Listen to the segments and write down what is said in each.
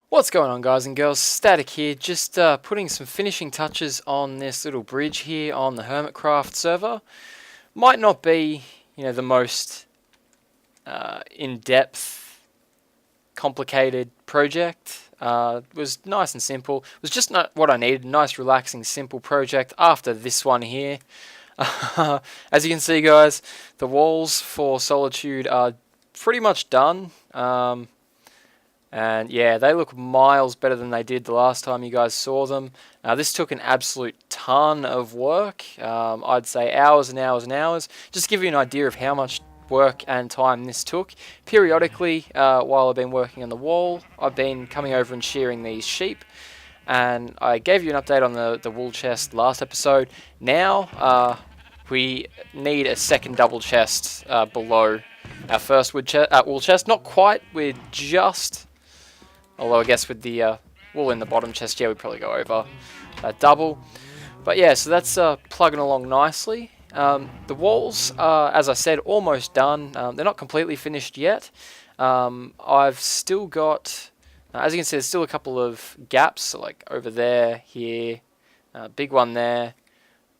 What's going on, guys and girls? Static here, just putting some finishing touches on this little bridge here on the HermitCraft server. Might not be, the most in-depth, complicated project. It was nice and simple. It was just not what I needed. Nice, relaxing, simple project after this one here. As you can see, guys, the walls for Solitude are pretty much done. And yeah, they look miles better than they did the last time you guys saw them. This took an absolute ton of work. I'd say hours and hours and hours. Just to give you an idea of how much work and time this took. Periodically, while I've been working on the wall, I've been coming over and shearing these sheep. And I gave you an update on the wool chest last episode. Now, we need a second double chest below our first wool chest. Not quite, we're just... Although I guess with the wool in the bottom chest, yeah, we'd probably go over that double. But yeah, so that's plugging along nicely. The walls are, as I said, almost done. They're not completely finished yet. I've still got, as you can see, there's still a couple of gaps, so like over there, here, big one there,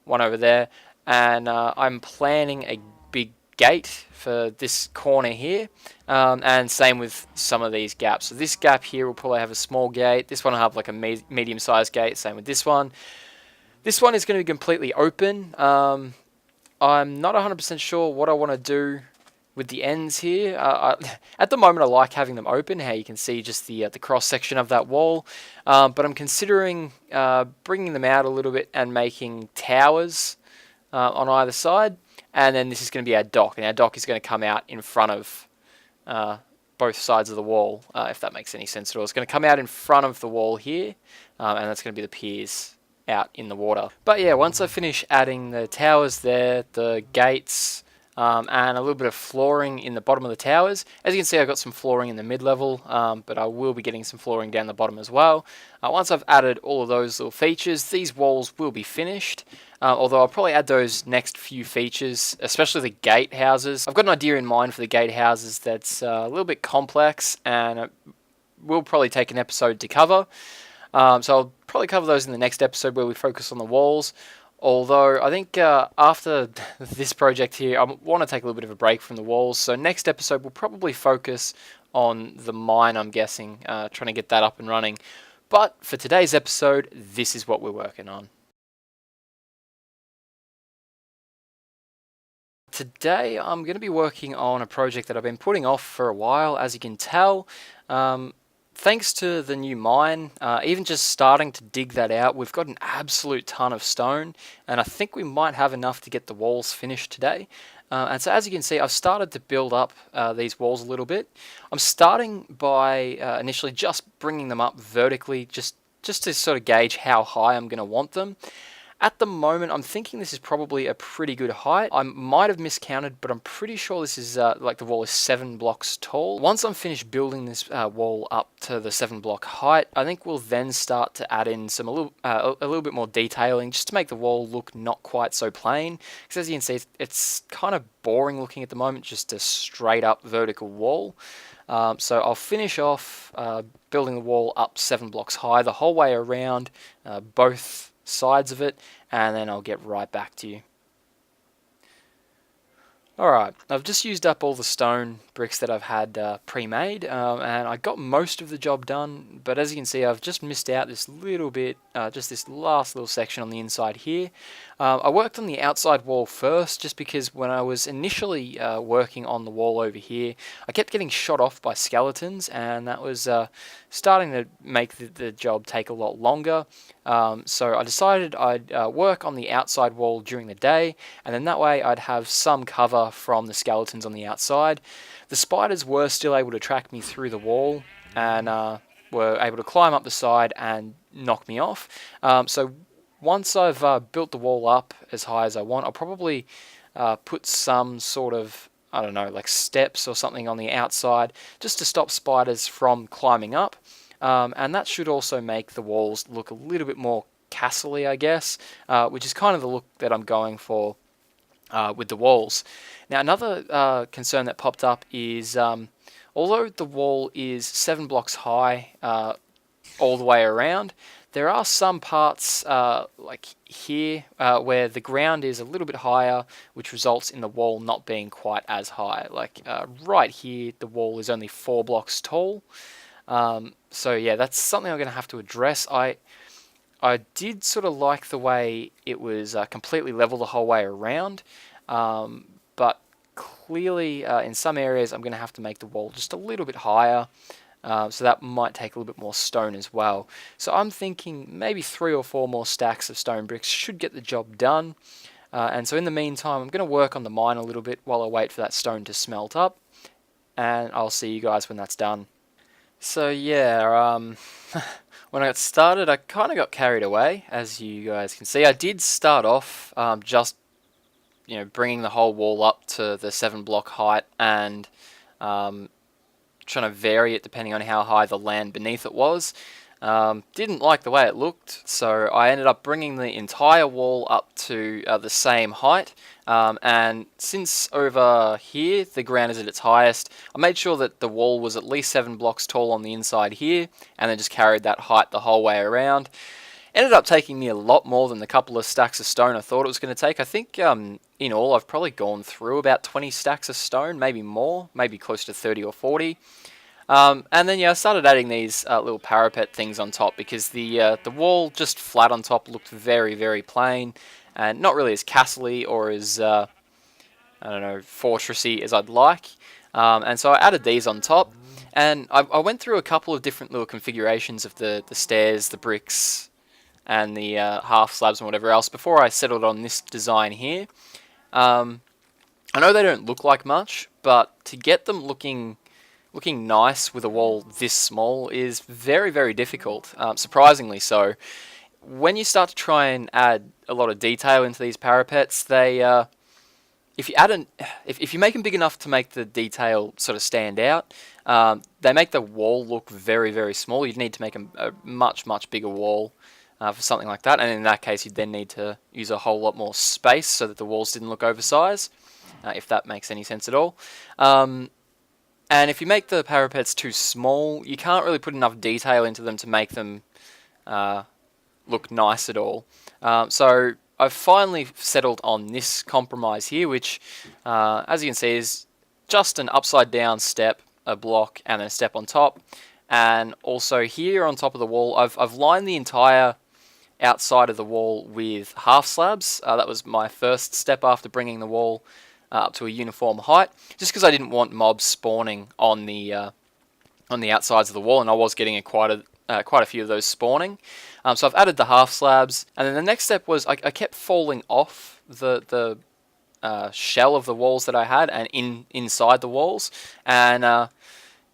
one over there. And I'm planning a big gate for this corner here, and same with some of these gaps. So this gap here will probably have a small gate. This one will have like a medium-sized gate. Same with this one. This one is going to be completely open. I'm not 100% sure what I want to do with the ends here. At the moment, I like having them open. How you can see just the cross section of that wall. But I'm considering bringing them out a little bit and making towers on either side. And then this is going to be our dock, and our dock is going to come out in front of both sides of the wall, if that makes any sense at all. It's going to come out in front of the wall here, and that's going to be the piers out in the water. But yeah, once I finish adding the towers there, the gates, and a little bit of flooring in the bottom of the towers. As you can see, I've got some flooring in the mid-level, but I will be getting some flooring down the bottom as well. Once I've added all of those little features, these walls will be finished. Although I'll probably add those next few features, especially the gate houses. I've got an idea in mind for the gate houses that's a little bit complex, and it will probably take an episode to cover. So I'll probably cover those in the next episode where we focus on the walls. Although I think after this project here, I want to take a little bit of a break from the walls. So next episode we'll probably focus on the mine, I'm guessing, trying to get that up and running. But for today's episode, this is what we're working on. Today I'm going to be working on a project that I've been putting off for a while, as you can tell. Thanks to the new mine, even just starting to dig that out, we've got an absolute ton of stone, and I think we might have enough to get the walls finished today. And so as you can see, I've started to build up these walls a little bit. I'm starting by initially just bringing them up vertically, just to sort of gauge how high I'm going to want them. At the moment, I'm thinking this is probably a pretty good height. I might have miscounted, but I'm pretty sure this is like the wall is 7 blocks tall. Once I'm finished building this wall up to the 7-block height, I think we'll then start to add in some a little bit more detailing, just to make the wall look not quite so plain. Because as you can see, it's kind of boring looking at the moment, just a straight up vertical wall. So I'll finish off building the wall up 7 blocks high the whole way around, both sides of it, and then I'll get right back to you. Alright, I've just used up all the stone bricks that I've had pre-made, and I got most of the job done, but as you can see, I've just missed out this little bit, just this last little section on the inside here. I worked on the outside wall first, just because when I was initially working on the wall over here, I kept getting shot off by skeletons, and that was starting to make the job take a lot longer. So I decided I'd work on the outside wall during the day, and then that way I'd have some cover from the skeletons on the outside. The spiders were still able to track me through the wall, and were able to climb up the side and knock me off. So once I've built the wall up as high as I want, I'll probably put some sort of, I don't know, like steps or something on the outside, just to stop spiders from climbing up. And that should also make the walls look a little bit more castle-y, I guess, which is kind of the look that I'm going for with the walls. Now, another concern that popped up is, although the wall is 7 blocks high, all the way around. There are some parts like here where the ground is a little bit higher, which results in the wall not being quite as high. Like right here, the wall is only 4 blocks tall. So yeah, that's something I'm going to have to address. I did sort of like the way it was completely level the whole way around, but clearly in some areas I'm going to have to make the wall just a little bit higher. So that might take a little bit more stone as well. So I'm thinking maybe 3 or 4 more stacks of stone bricks should get the job done. And so in the meantime, I'm going to work on the mine a little bit while I wait for that stone to smelt up. And I'll see you guys when that's done. So yeah, when I got started, I kind of got carried away, as you guys can see. I did start off just bringing the whole wall up to the 7 block height and trying to vary it depending on how high the land beneath it was. Didn't like the way it looked, so I ended up bringing the entire wall up to the same height. And since over here the ground is at its highest, I made sure that the wall was at least 7 blocks tall on the inside here, and then just carried that height the whole way around. Ended up taking me a lot more than the couple of stacks of stone I thought it was going to take. I think in all I've probably gone through about 20 stacks of stone, maybe more, maybe close to 30 or 40. And then I started adding these little parapet things on top because the wall just flat on top looked very, very plain and not really as castle-y or as I don't know, fortressy as I'd like. And so I added these on top, and I went through a couple of different little configurations of the stairs, the bricks, and the half slabs and whatever else before I settled on this design here. I know they don't look like much, but to get them looking nice with a wall this small is very, very difficult, surprisingly so. When you start to try and add a lot of detail into these parapets, they if you make them big enough to make the detail sort of stand out, they make the wall look very, very small. You'd need to make a much, much bigger wall for something like that, and in that case you'd then need to use a whole lot more space so that the walls didn't look oversized, if that makes any sense at all. And if you make the parapets too small, you can't really put enough detail into them to make them look nice at all. So I've finally settled on this compromise here, which, as you can see, is just an upside down step, a block, and then a step on top. And also here on top of the wall, I've lined the entire outside of the wall with half slabs. That was my first step after bringing the wall up to a uniform height, just because I didn't want mobs spawning on the outsides of the wall, and I was getting quite a few of those spawning. So I've added the half slabs, and then the next step was I kept falling off the shell of the walls that I had and inside the walls, and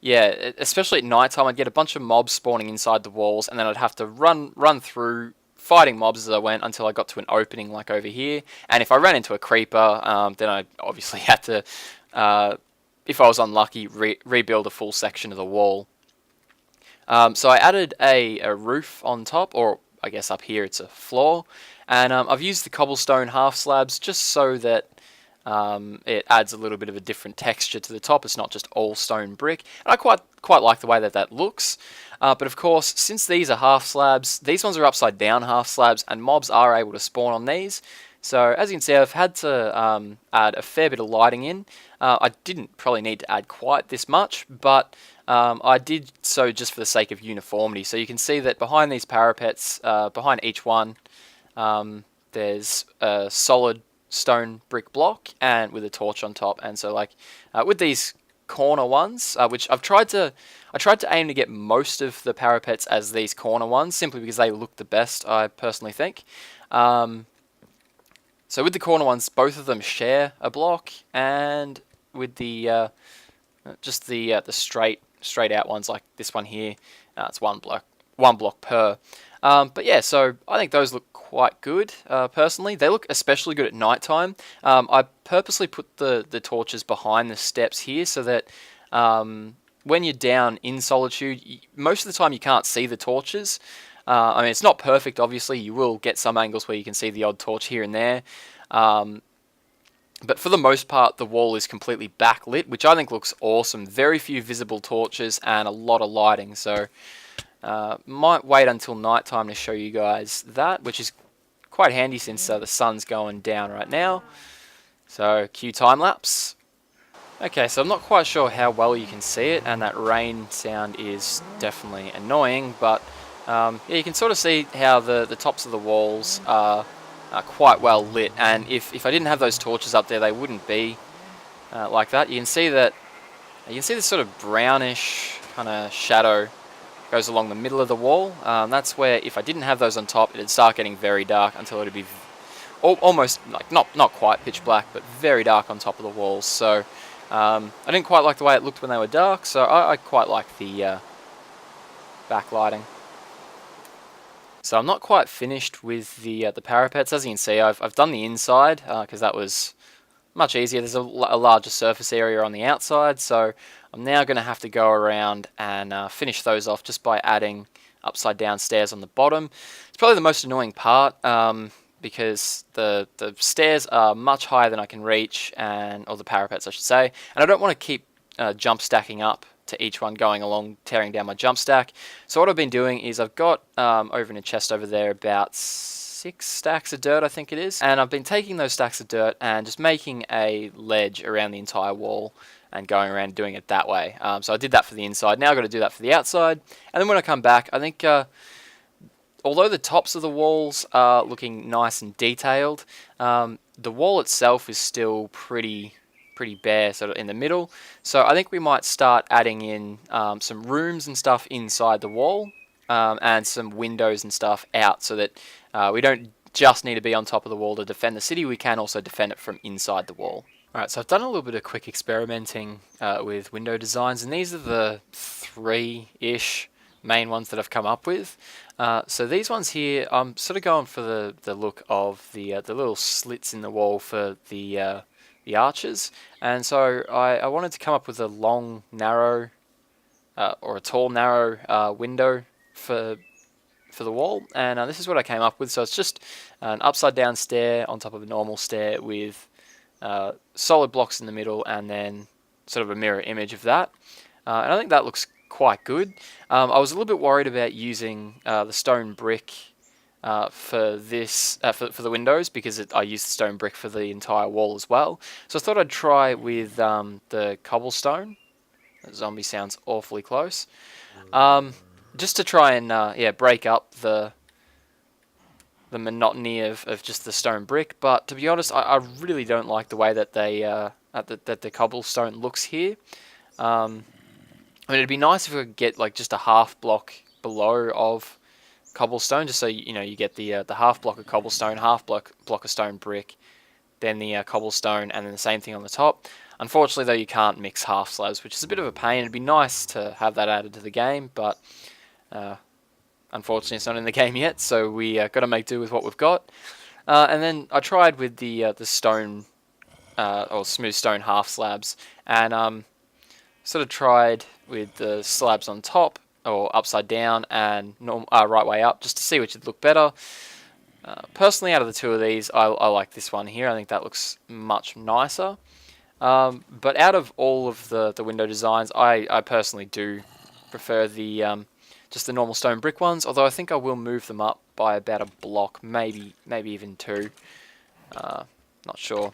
yeah, especially at night time, I'd get a bunch of mobs spawning inside the walls, and then I'd have to run through fighting mobs as I went until I got to an opening like over here. And if I ran into a creeper, then I obviously had to, if I was unlucky, rebuild a full section of the wall. So I added a roof on top, or I guess up here it's a floor, and I've used the cobblestone half slabs just so that it adds a little bit of a different texture to the top. It's not just all stone brick, and I quite like the way that looks. But of course, since these are half slabs, these ones are upside down half slabs, and mobs are able to spawn on these. So as you can see, I've had to add a fair bit of lighting in. I didn't probably need to add quite this much, but I did so just for the sake of uniformity. So you can see that behind these parapets, behind each one, there's a solid stone brick block and with a torch on top. And so like with these corner ones, which I tried to aim to get most of the parapets as these corner ones, simply because they look the best, I personally think. So with the corner ones, both of them share a block, and with the just the straight out ones like this one here, it's one block per. But yeah, so I think those look quite good, personally. They look especially good at night time. I purposely put the torches behind the steps here so that when you're down in Solitude, most of the time you can't see the torches. I mean, it's not perfect, obviously. You will get some angles where you can see the odd torch here and there. But for the most part, the wall is completely backlit, which I think looks awesome. Very few visible torches and a lot of lighting. So Might wait until night time to show you guys that, which is quite handy since the sun's going down right now. So cue time lapse. Okay, so I'm not quite sure how well you can see it, and that rain sound is definitely annoying, but yeah, you can sort of see how the tops of the walls are quite well lit, and if I didn't have those torches up there, they wouldn't be like that. You can see this sort of brownish kind of shadow goes along the middle of the wall. That's where if I didn't have those on top, it'd start getting very dark until it'd be almost like not quite pitch black, but very dark on top of the walls. So I didn't quite like the way it looked when they were dark, so I quite like the backlighting. So I'm not quite finished with the parapets. As you can see, I've done the inside because that was much easier. There's a larger surface area on the outside, so I'm now going to have to go around and finish those off just by adding upside down stairs on the bottom. It's probably the most annoying part because the stairs are much higher than I can reach, or the parapets I should say, and I don't want to keep jump stacking up to each one going along, tearing down my jump stack. So what I've been doing is I've got over in a chest over there about 6 stacks of dirt, I think it is, and I've been taking those stacks of dirt and just making a ledge around the entire wall and going around doing it that way. So I did that for the inside. Now I've got to do that for the outside, and then when I come back, I think although the tops of the walls are looking nice and detailed, the wall itself is still pretty bare sort of in the middle. So I think we might start adding in some rooms and stuff inside the wall, and some windows and stuff out, so that we don't just need to be on top of the wall to defend the city, we can also defend it from inside the wall. Alright, so I've done a little bit of quick experimenting with window designs, and these are the 3-ish main ones that I've come up with. So these ones here, I'm sort of going for the look of the little slits in the wall for the arches, and so I wanted to come up with a long, narrow, or a tall, narrow window for the wall, and this is what I came up with. So it's just an upside down stair on top of a normal stair with solid blocks in the middle, and then sort of a mirror image of that, and I think that looks quite good. I was a little bit worried about using the stone brick for this for the windows, because I used the stone brick for the entire wall as well. So I thought I'd try with the cobblestone. That zombie sounds awfully close. Just to try and break up the monotony of just the stone brick. But to be honest, I really don't like the way that that the cobblestone looks here. I mean, it'd be nice if we could get like just a half block below of cobblestone, just so you get the half block of cobblestone, half block of stone brick, then the cobblestone, and then the same thing on the top. Unfortunately, though, you can't mix half slabs, which is a bit of a pain. It'd be nice to have that added to the game, but unfortunately, it's not in the game yet. So we got to make do with what we've got. And then I tried with the stone or smooth stone half slabs, and sort of tried with the slabs on top, or upside down, and right way up, just to see which would look better. Personally, out of the two of these, I like this one here. I think that looks much nicer. But out of all of the window designs, I personally do prefer the just the normal stone brick ones, although I think I will move them up by about a block, maybe even 2. Not sure.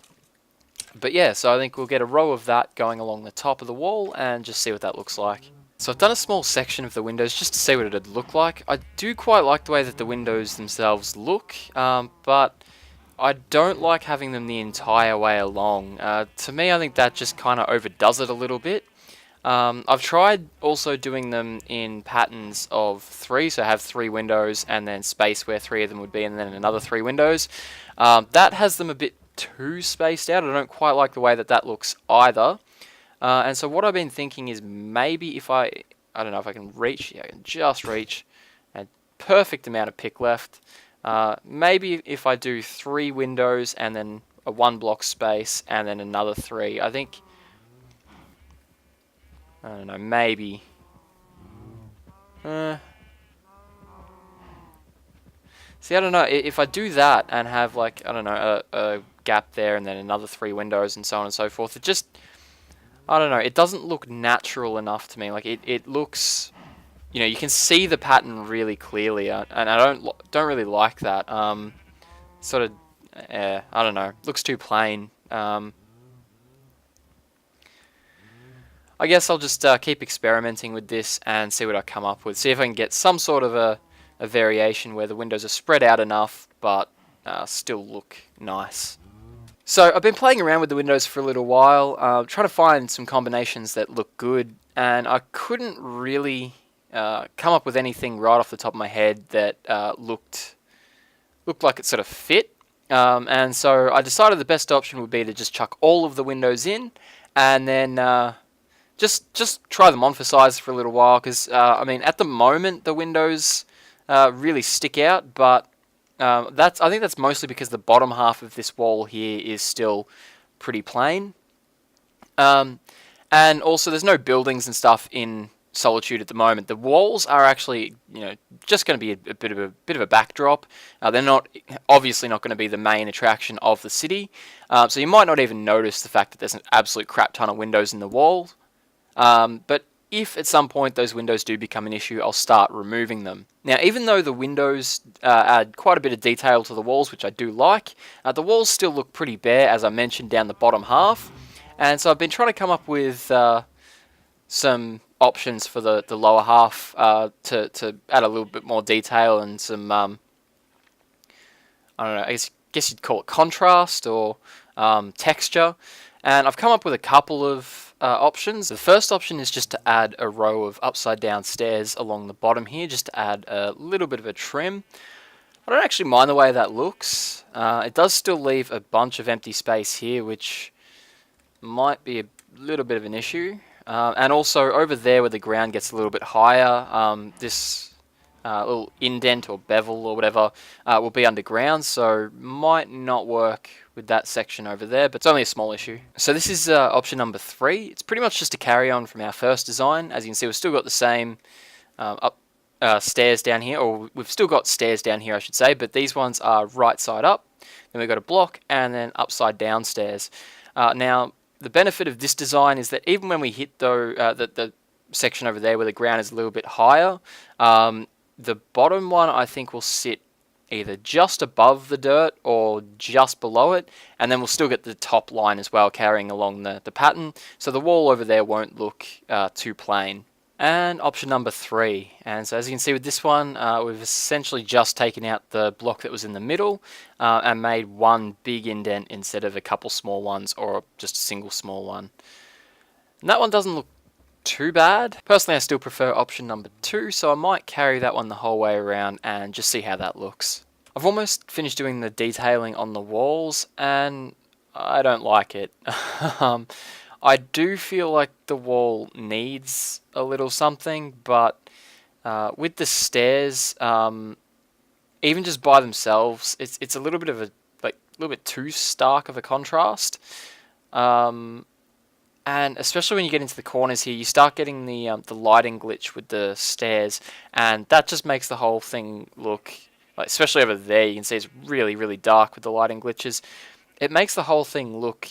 But yeah, so I think we'll get a row of that going along the top of the wall and just see what that looks like. So I've done a small section of the windows just to see what it'd look like. I do quite like the way that the windows themselves look, but I don't like having them the entire way along. To me, I think that just kind of overdoes it a little bit. I've tried also doing them in patterns of 3, so have 3 windows and then space where 3 of them would be, and then another 3 windows. That has them a bit too spaced out. I don't quite like the way that looks either. And so what I've been thinking is maybe if I don't know if I can reach, yeah, I can just reach a perfect amount of pick left. Maybe if I do 3 windows and then a 1 block space and then another 3, I think, I don't know, maybe. See, I don't know, if I do that and have like, I don't know, a gap there and then another 3 windows and so on and so forth, it just, I don't know, it doesn't look natural enough to me. Like, it looks you know, you can see the pattern really clearly, and I don't really like that. Sort of, I don't know, looks too plain. I guess I'll just keep experimenting with this and see what I come up with. See if I can get some sort of a variation where the windows are spread out enough, but still look nice. So I've been playing around with the windows for a little while, trying to find some combinations that look good, and I couldn't really come up with anything right off the top of my head that looked like it sort of fit. And so I decided the best option would be to just chuck all of the windows in, and then just try them on for size for a little while. Because I mean, at the moment the windows really stick out, but I think that's mostly because the bottom half of this wall here is still pretty plain. And also there's no buildings and stuff in Solitude at the moment. The walls are actually, you know, just going to be a bit of a backdrop. They're obviously not going to be the main attraction of the city. So you might not even notice the fact that there's an absolute crap ton of windows in the wall. But if at some point those windows do become an issue, I'll start removing them. Now, even though the windows add quite a bit of detail to the walls, which I do like, the walls still look pretty bare, as I mentioned, down the bottom half. And so I've been trying to come up with some options for the lower half to add a little bit more detail and some, I don't know, I guess you'd call it contrast or texture. And I've come up with a couple of options. The first option is just to add a row of upside down stairs along the bottom here, just to add a little bit of a trim. I don't actually mind the way that looks. It does still leave a bunch of empty space here, which might be a little bit of an issue. And also over there where the ground gets a little bit higher, this little indent or bevel or whatever will be underground, so might not work with that section over there, but it's only a small issue. So this is option number 3. It's pretty much just a carry on from our first design. As you can see, we've still got the same stairs down here, or we've still got stairs down here I should say, but these ones are right side up, then we've got a block, and then upside down stairs. Now the benefit of this design is that even when we hit the section over there where the ground is a little bit higher, the bottom one I think will sit either just above the dirt or just below it, and then we'll still get the top line as well carrying along the pattern, so the wall over there won't look too plain. And option number 3, and so as you can see with this one, we've essentially just taken out the block that was in the middle and made one big indent instead of a couple small ones or just a single small one. And that one doesn't look too bad. Personally, I still prefer option number 2, so I might carry that one the whole way around and just see how that looks. I've almost finished doing the detailing on the walls, and I don't like it. I do feel like the wall needs a little something, but with the stairs, even just by themselves, it's a little bit of a little bit too stark of a contrast. And especially when you get into the corners here, you start getting the lighting glitch with the stairs, and that just makes the whole thing look, like, especially over there, you can see it's really, really dark with the lighting glitches. It makes the whole thing look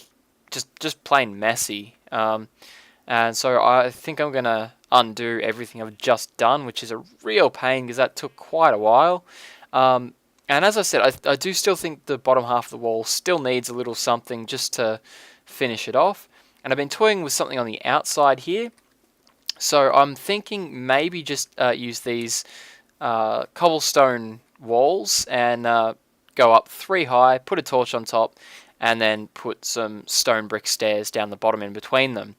just plain messy. And so I think I'm going to undo everything I've just done, which is a real pain because that took quite a while. And as I said, I do still think the bottom half of the wall still needs a little something just to finish it off. And I've been toying with something on the outside here. So I'm thinking maybe just use these cobblestone walls and go up 3 high, put a torch on top, and then put some stone brick stairs down the bottom in between them.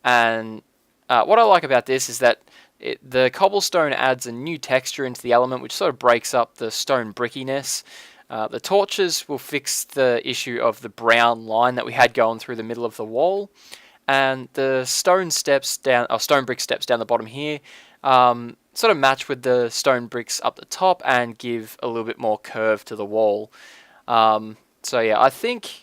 And what I like about this is that the cobblestone adds a new texture into the element, which sort of breaks up the stone brickiness. The torches will fix the issue of the brown line that we had going through the middle of the wall, and the stone brick steps down the bottom here sort of match with the stone bricks up the top and give a little bit more curve to the wall. So yeah, I think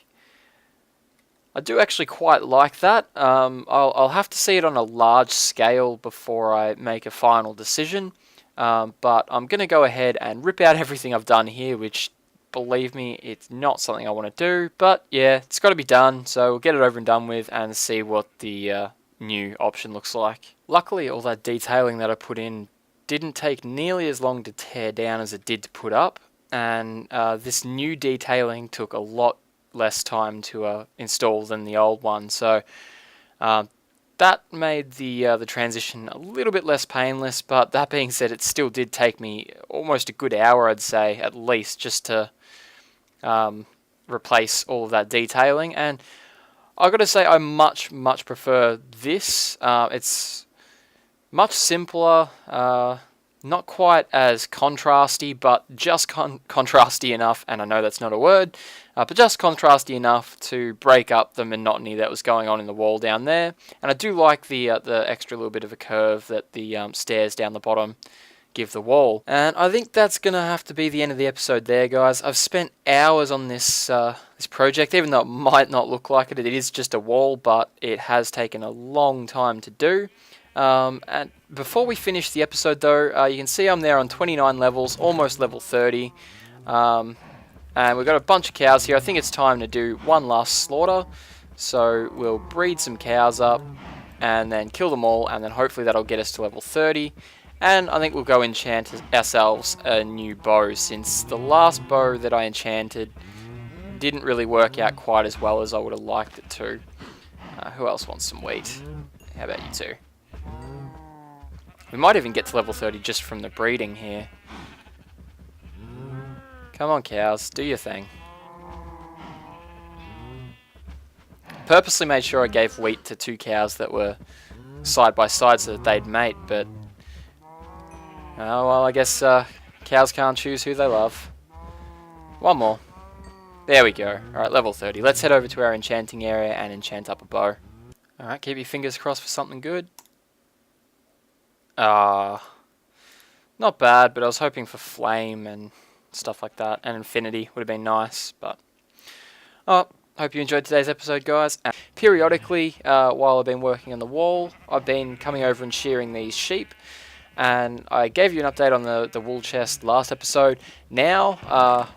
I do actually quite like that. I'll have to see it on a large scale before I make a final decision. But I'm going to go ahead and rip out everything I've done here, which, believe me, it's not something I want to do. But yeah, it's got to be done, so we'll get it over and done with and see what the new option looks like. Luckily, all that detailing that I put in didn't take nearly as long to tear down as it did to put up, and this new detailing took a lot less time to install than the old one, so that made the transition a little bit less painless. But that being said, it still did take me almost a good hour, I'd say, at least, just to replace all of that detailing. And I've got to say, I much prefer this. It's much simpler, not quite as contrasty, but just contrasty enough, and I know that's not a word, but just contrasty enough to break up the monotony that was going on in the wall down there. And I do like the extra little bit of a curve that the stairs down the bottom give the wall. And I think that's going to have to be the end of the episode there, guys. I've spent hours on this this project, even though it might not look like it. It is just a wall, but it has taken a long time to do. And before we finish the episode though, you can see I'm there on 29 levels, almost level 30, and we've got a bunch of cows here. I think it's time to do one last slaughter, so we'll breed some cows up and then kill them all, and then hopefully that'll get us to level 30, and I think we'll go enchant ourselves a new bow, since the last bow that I enchanted didn't really work out quite as well as I would have liked it to. Who else wants some wheat? How about you two? We might even get to level 30 just from the breeding here. Come on, cows, do your thing. Purposely made sure I gave wheat to 2 cows that were side by side so that they'd mate, but oh well, I guess cows can't choose who they love. One more. There we go. Alright, level 30. Let's head over to our enchanting area and enchant up a bow. Alright, keep your fingers crossed for something good. Not bad, but I was hoping for flame and stuff like that, and infinity would have been nice, but hope you enjoyed today's episode, guys. And periodically, while I've been working on the wall, I've been coming over and shearing these sheep, and I gave you an update on the wool chest last episode. Now,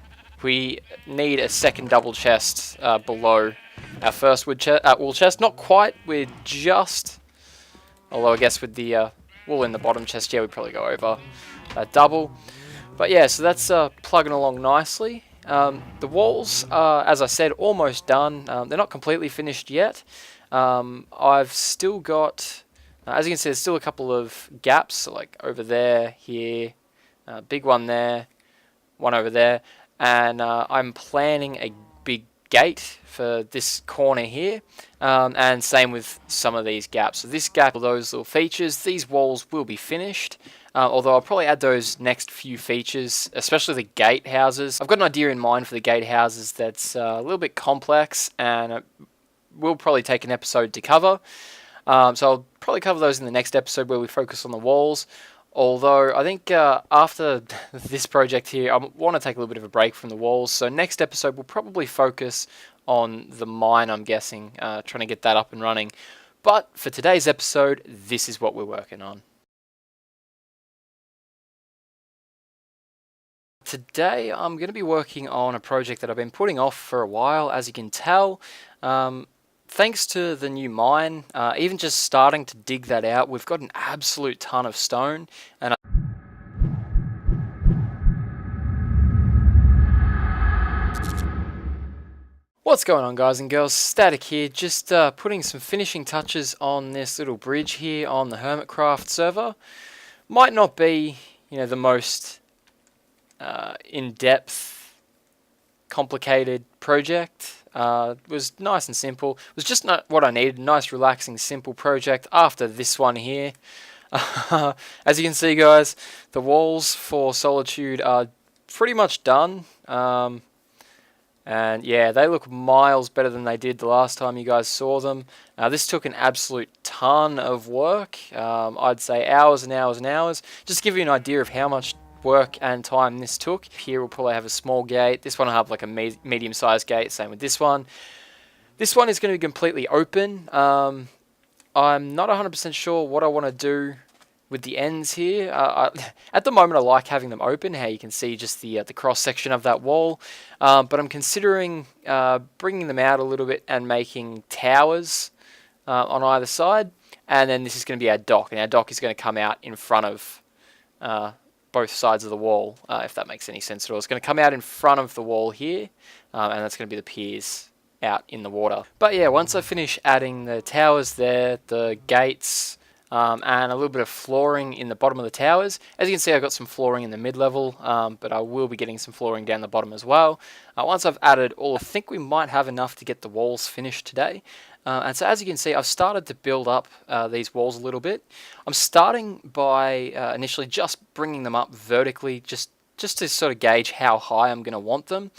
we need a second double chest below our first wool chest. Not quite, we're just, although I guess with the wool in the bottom chest, yeah, we'd probably go over that double. But yeah, so that's plugging along nicely. The walls are, as I said, almost done. They're not completely finished yet. I've still got, as you can see, there's still a couple of gaps, so like over there, here, big one there, one over there, and I'm planning a big gate for this corner here, and same with some of these gaps. So this gap, those little features, these walls will be finished, although I'll probably add those next few features, especially the gate houses. I've got an idea in mind for the gate houses that's a little bit complex, and it will probably take an episode to cover. So I'll probably cover those in the next episode where we focus on the walls. Although I think after this project here, I want to take a little bit of a break from the walls. So next episode we'll probably focus on the mine, I'm guessing, trying to get that up and running. But for today's episode, this is what we're working on. Today I'm going to be working on a project that I've been putting off for a while, as you can tell. Thanks to the new mine, even just starting to dig that out, we've got an absolute ton of stone. And what's going on, guys and girls? Static here, just putting some finishing touches on this little bridge here on the HermitCraft server. Might not be, the most in-depth, complicated project. It was nice and simple. It was just not what I needed. Nice, relaxing, simple project after this one here. As you can see, guys, the walls for Solitude are pretty much done. And yeah, they look miles better than they did the last time you guys saw them. This took an absolute ton of work. I'd say hours and hours and hours. Just to give you an idea of how much work and time this took. Here we'll probably have a small gate. This one will have like a medium-sized gate. Same with this one. This one is going to be completely open. I'm not 100% sure what I want to do with the ends here. At the moment I like having them open, how you can see just the cross-section of that wall. But I'm considering bringing them out a little bit and making towers on either side. And then this is going to be our dock. And our dock is going to come out in front of both sides of the wall, if that makes any sense at all. It's going to come out in front of the wall here, and that's going to be the piers out in the water. But yeah, once I finish adding the towers there, the gates, and a little bit of flooring in the bottom of the towers. As you can see, I've got some flooring in the mid-level, but I will be getting some flooring down the bottom as well. Once I've added all, I think we might have enough to get the walls finished today. And so as you can see, I've started to build up these walls a little bit. I'm starting by initially just bringing them up vertically, just to sort of gauge how high I'm going to want them.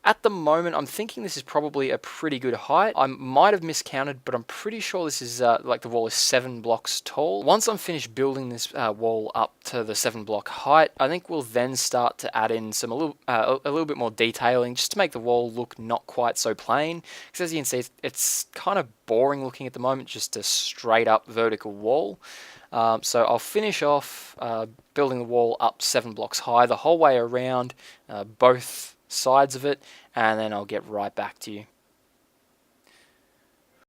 At the moment, I'm thinking this is probably a pretty good height. I might have miscounted, but I'm pretty sure this is like the wall is 7 blocks tall. Once I'm finished building this wall up to the 7 block height, I think we'll then start to add in some a little bit more detailing, just to make the wall look not quite so plain. Because as you can see, it's kind of boring looking at the moment, just a straight up vertical wall. So I'll finish off building the wall up 7 blocks high the whole way around, both sides of it, and then I'll get right back to you.